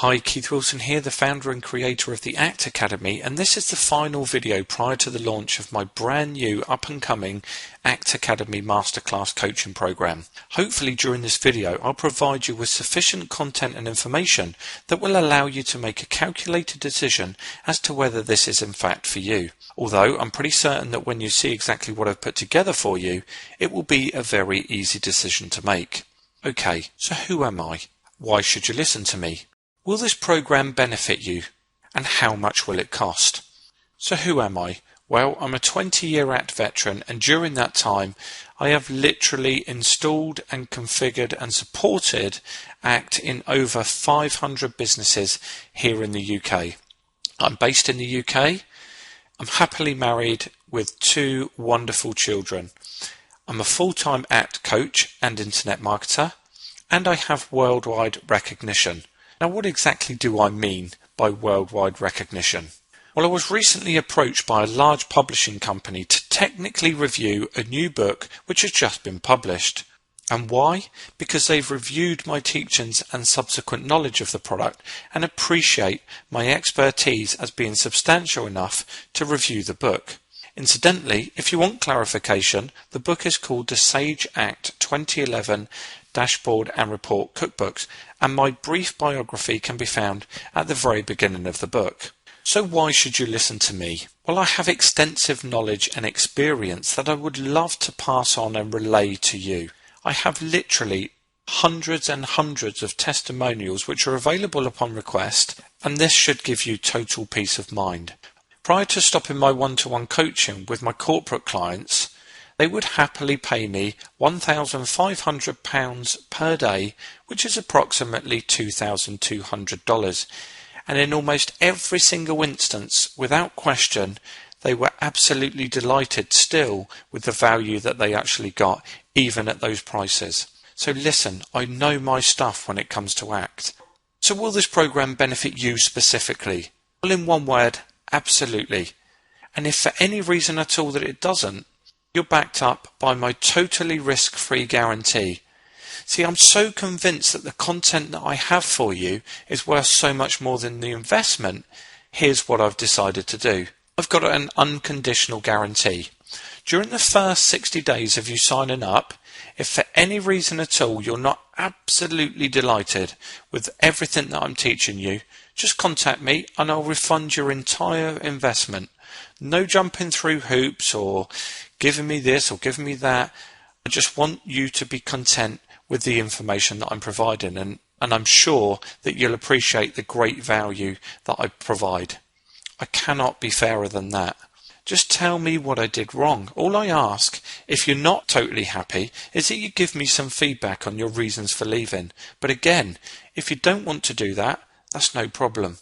Hi, Keith Wilson here, the founder and creator of the ACT Academy, and this is the final video prior to the launch of my brand new up-and-coming ACT Academy Masterclass coaching program. Hopefully during this video I'll provide you with sufficient content and information that will allow you to make a calculated decision as to whether this is in fact for you. Although I'm pretty certain that when you see exactly what I've put together for you, it will be a very easy decision to make. Okay, so who am I? Why should you listen to me? Will this program benefit you? And how much will it cost? So who am I? Well, I'm a 20-year ACT veteran, and during that time I have literally installed and configured and supported ACT in over 500 businesses here in the UK. I'm based in the UK. I'm happily married with 2 wonderful children. I'm a full-time ACT coach and internet marketer, and I have worldwide recognition. Now, what exactly do I mean by worldwide recognition? Well, I was recently approached by a large publishing company to technically review a new book which has just been published. And why? Because they've reviewed my teachings and subsequent knowledge of the product and appreciate my expertise as being substantial enough to review the book. Incidentally, if you want clarification, the book is called the Sage ACT 2011 Dashboard and Report Cookbooks, and my brief biography can be found at the very beginning of the book. So why should you listen to me? Well, I have extensive knowledge and experience that I would love to pass on and relay to you. I have literally hundreds and hundreds of testimonials which are available upon request, and this should give you total peace of mind. Prior to stopping my one-to-one coaching with my corporate clients, they would happily pay me £1,500 per day, which is approximately $2,200. And in almost every single instance, without question, they were absolutely delighted still with the value that they actually got, even at those prices. So listen, I know my stuff when it comes to ACT. So will this program benefit you specifically? Well, in one word, absolutely. And if for any reason at all that it doesn't, you're backed up by my totally risk-free guarantee. See, I'm so convinced that the content that I have for you is worth so much more than the investment. Here's what I've decided to do. I've got an unconditional guarantee. During the first 60 days of you signing up, if for any reason at all you're not absolutely delighted with everything that I'm teaching you, just contact me and I'll refund your entire investment. No jumping through hoops or giving me this or giving me that. I just want you to be content with the information that I'm providing, and I'm sure that you'll appreciate the great value that I provide. I cannot be fairer than that. Just tell me what I did wrong. All I ask, if you're not totally happy, is that you give me some feedback on your reasons for leaving. But again, if you don't want to do that, that's no problem.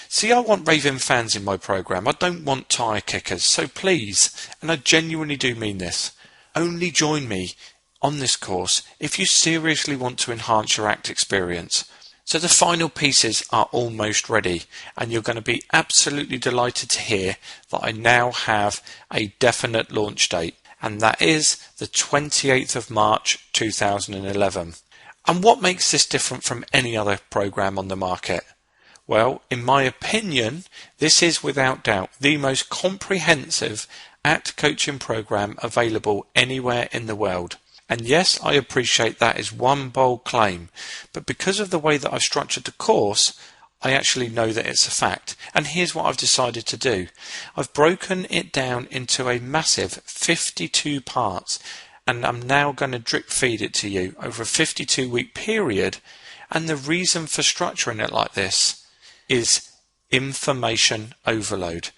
See, I want raving fans in my program. I don't want tire kickers. So please, and I genuinely do mean this, only join me on this course if you seriously want to enhance your ACT experience. So the final pieces are almost ready, and you're going to be absolutely delighted to hear that I now have a definite launch date, and that is the 28th of March 2011. And what makes this different from any other program on the market? Well, in my opinion, this is without doubt the most comprehensive ACT coaching program available anywhere in the world. And yes, I appreciate that is one bold claim, but because of the way that I've structured the course, I actually know that it's a fact. And here's what I've decided to do. I've broken it down into a massive 52 parts, and I'm now going to drip feed it to you over a 52-week period. And the reason for structuring it like this is information overload.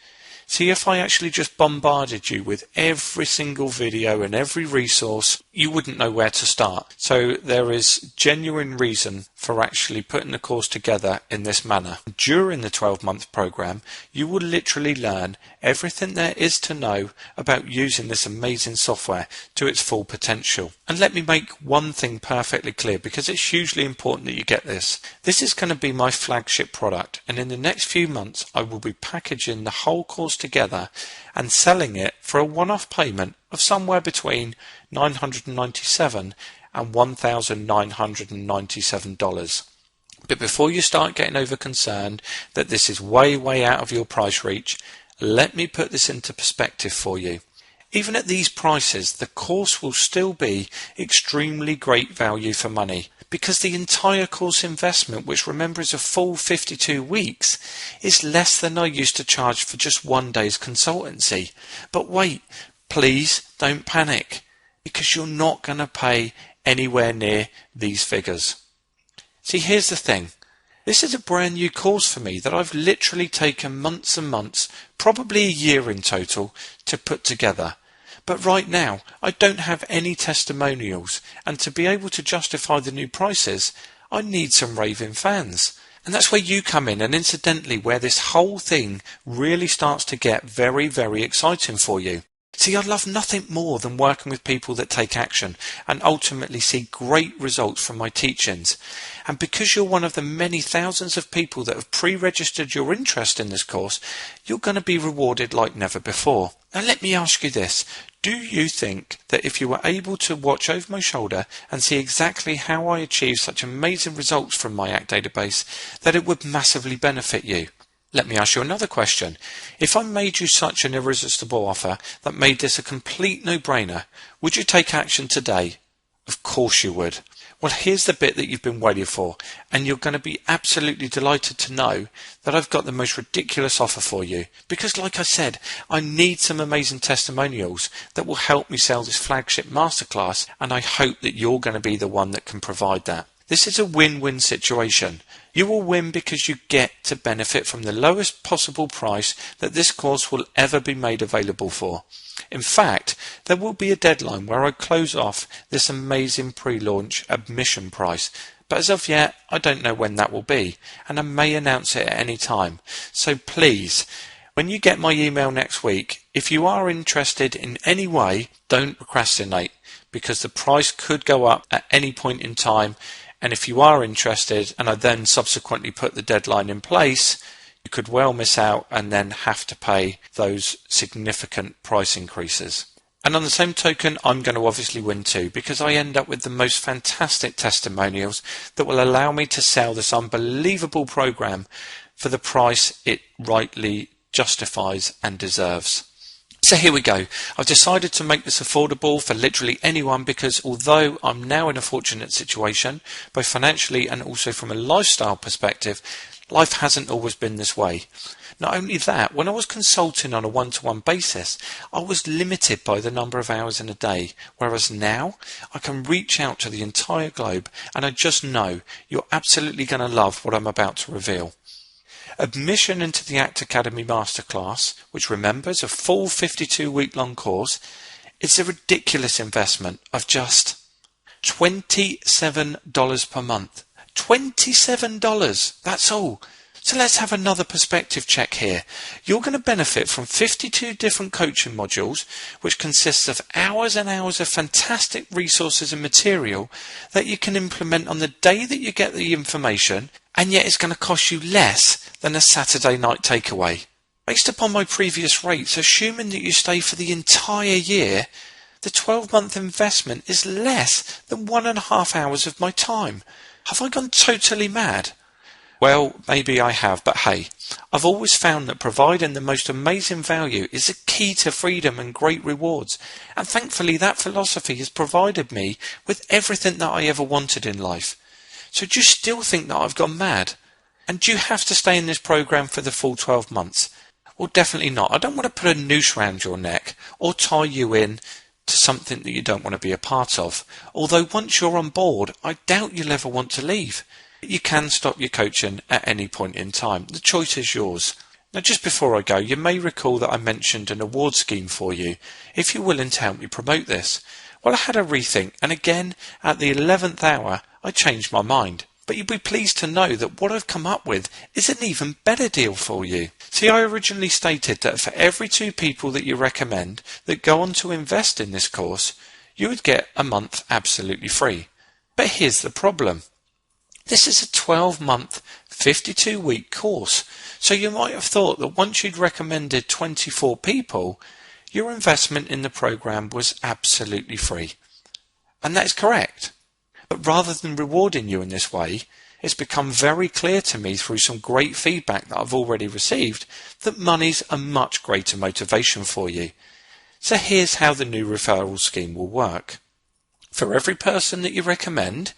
See, if I actually just bombarded you with every single video and every resource, you wouldn't know where to start. So there is genuine reason for actually putting the course together in this manner. During the 12-month program, you will literally learn everything there is to know about using this amazing software to its full potential. And let me make one thing perfectly clear, because it's hugely important that you get this. This is going to be my flagship product, and in the next few months I will be packaging the whole course together and selling it for a one-off payment of somewhere between $997 and $1,997. But before you start getting over concerned that this is way out of your price reach, let me put this into perspective for you. Even at these prices, the course will still be extremely great value for money, because the entire course investment, which remember is a full 52 weeks, is less than I used to charge for just one day's consultancy. But wait, please don't panic, because you're not going to pay anywhere near these figures. See, here's the thing. This is a brand new course for me that I've literally taken months and months, probably a year in total, to put together. But right now, I don't have any testimonials, and to be able to justify the new prices, I need some raving fans. And that's where you come in, and incidentally where this whole thing really starts to get very exciting for you. See, I love nothing more than working with people that take action and ultimately see great results from my teachings. And because you're one of the many thousands of people that have pre-registered your interest in this course, you're going to be rewarded like never before. Now let me ask you this. Do you think that if you were able to watch over my shoulder and see exactly how I achieved such amazing results from my ACT database, that it would massively benefit you? Let me ask you another question. If I made you such an irresistible offer that made this a complete no-brainer, would you take action today? Of course you would. Well, here's the bit that you've been waiting for, and you're going to be absolutely delighted to know that I've got the most ridiculous offer for you. Because like I said, I need some amazing testimonials that will help me sell this flagship masterclass, and I hope that you're going to be the one that can provide that. This is a win-win situation. You will win because you get to benefit from the lowest possible price that this course will ever be made available for. In fact, there will be a deadline where I close off this amazing pre-launch admission price, but as of yet, I don't know when that will be, and I may announce it at any time. So please, when you get my email next week, if you are interested in any way, don't procrastinate, because the price could go up at any point in time. And if you are interested, and I then subsequently put the deadline in place, you could well miss out and then have to pay those significant price increases. And on the same token, I'm going to obviously win too, because I end up with the most fantastic testimonials that will allow me to sell this unbelievable program for the price it rightly justifies and deserves. So here we go. I've decided to make this affordable for literally anyone, because although I'm now in a fortunate situation, both financially and also from a lifestyle perspective, life hasn't always been this way. Not only that, when I was consulting on a one-to-one basis, I was limited by the number of hours in a day, whereas now I can reach out to the entire globe, and I just know you're absolutely going to love what I'm about to reveal. Admission into the ACT Academy Masterclass, which remember is a full 52-week-long course, is a ridiculous investment of just $27 per month. $27, that's all. So let's have another perspective check here. You're going to benefit from 52 different coaching modules, which consists of hours and hours of fantastic resources and material that you can implement on the day that you get the information, and yet it's going to cost you less than a Saturday night takeaway. Based upon my previous rates, assuming that you stay for the entire year, the 12-month investment is less than 1.5 hours of my time. Have I gone totally mad? Well, maybe I have, but hey, I've always found that providing the most amazing value is a key to freedom and great rewards, and thankfully that philosophy has provided me with everything that I ever wanted in life. So do you still think that I've gone mad? And do you have to stay in this program for the full 12 months? Well, definitely not. I don't want to put a noose round your neck or tie you in to something that you don't want to be a part of. Although once you're on board, I doubt you'll ever want to leave. You can stop your coaching at any point in time. The choice is yours. Now, just before I go, you may recall that I mentioned an award scheme for you, if you're willing to help me promote this. Well, I had a rethink, and again, at the 11th hour, I changed my mind. But you'll be pleased to know that what I've come up with is an even better deal for you. See, I originally stated that for every 2 people that you recommend that go on to invest in this course, you would get a month absolutely free. But here's the problem. This is a 12-month, 52-week course, so you might have thought that once you'd recommended 24 people, your investment in the program was absolutely free. And that is correct. But rather than rewarding you in this way, it's become very clear to me through some great feedback that I've already received that money's a much greater motivation for you. So here's how the new referral scheme will work. For every person that you recommend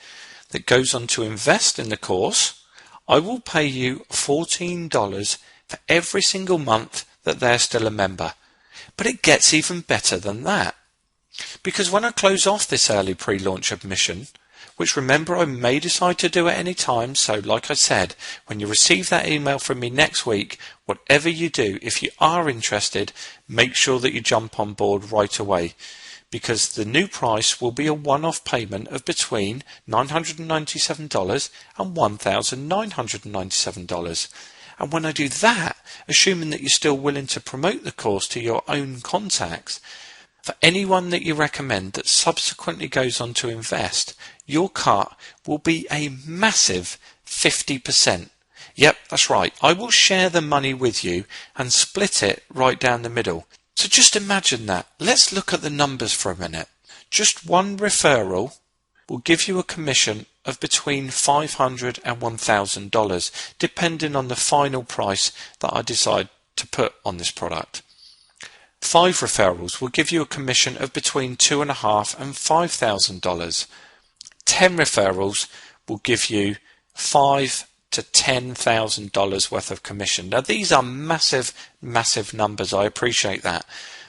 that goes on to invest in the course, I will pay you $14 for every single month that they're still a member. But it gets even better than that. Because when I close off this early pre-launch admission, which remember I may decide to do at any time, so like I said, when you receive that email from me next week, whatever you do, if you are interested, make sure that you jump on board right away, because the new price will be a one-off payment of between $997 and $1,997. And when I do that, assuming that you're still willing to promote the course to your own contacts, for anyone that you recommend that subsequently goes on to invest, your cut will be a massive 50%. Yep, that's right. I will share the money with you and split it right down the middle. So just imagine that. Let's look at the numbers for a minute. Just one referral will give you a commission of between $500 and $1,000, depending on the final price that I decide to put on this product. 5 referrals will give you a commission of between $2,500 and $5,000. 10 referrals will give you $5,000 to $10,000 worth of commission. Now these are massive, massive numbers. I appreciate that.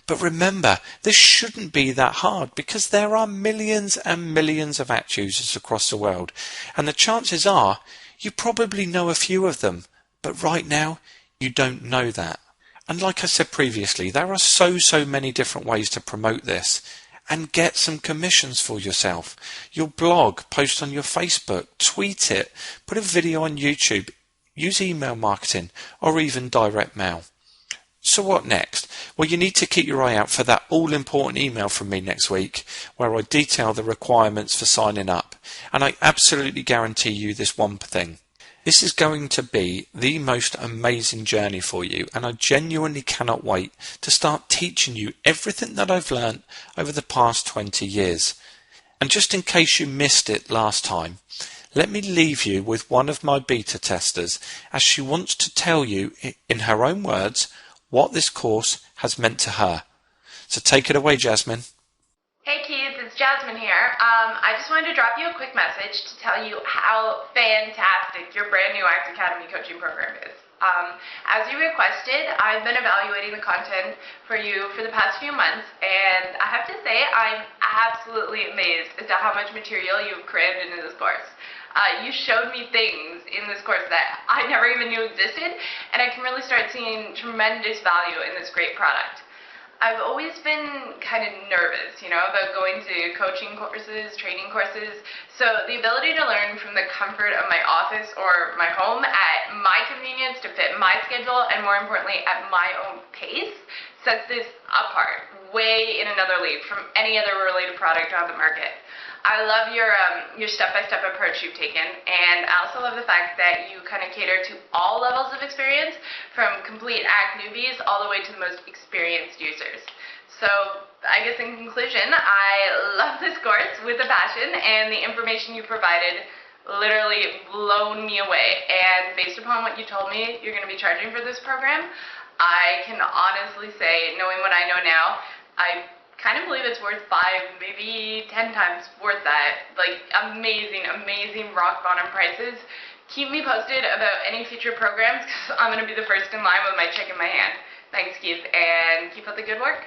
But remember, this shouldn't be that hard because there are millions and millions of app users across the world. And the chances are you probably know a few of them. But right now, you don't know that. And like I said previously, there are so many different ways to promote this and get some commissions for yourself. Your blog, post on your Facebook, tweet it, put a video on YouTube, use email marketing or even direct mail. So what next? Well, you need to keep your eye out for that all-important email from me next week where I detail the requirements for signing up. And I absolutely guarantee you this one thing. This is going to be the most amazing journey for you, and I genuinely cannot wait to start teaching you everything that I've learned over the past 20 years. And just in case you missed it last time, let me leave you with one of my beta testers as she wants to tell you, in her own words, what this course has meant to her. So take it away, Jasmine. Hey Keith, it's Jasmine here. I just wanted to drop you a quick message to tell you how fantastic your brand new Act Academy coaching program is. As you requested, I've been evaluating the content for you for the past few months, and I have to say I'm absolutely amazed as to how much material you've crammed into this course. You showed me things in this course that I never even knew existed, and I can really start seeing tremendous value in this great product. I've always been kind of nervous, about going to coaching courses, training courses, so the ability to learn from the comfort of my office or my home at my convenience to fit my schedule and more importantly at my own pace sets this apart, way in another league from any other related product on the market. I love your step-by-step approach you've taken, and I also love the fact that you kind of cater to all levels of experience, from complete act newbies all the way to the most experienced users. So I guess in conclusion, I love this course with a passion, and the information you provided literally blown me away. And based upon what you told me you're going to be charging for this program, I can honestly say, knowing what I know now, I kind of believe it's worth 5, maybe 10 times worth that. Like, amazing, amazing rock bottom prices. Keep me posted about any future programs because I'm going to be the first in line with my check in my hand. Thanks, Keith, and keep up the good work.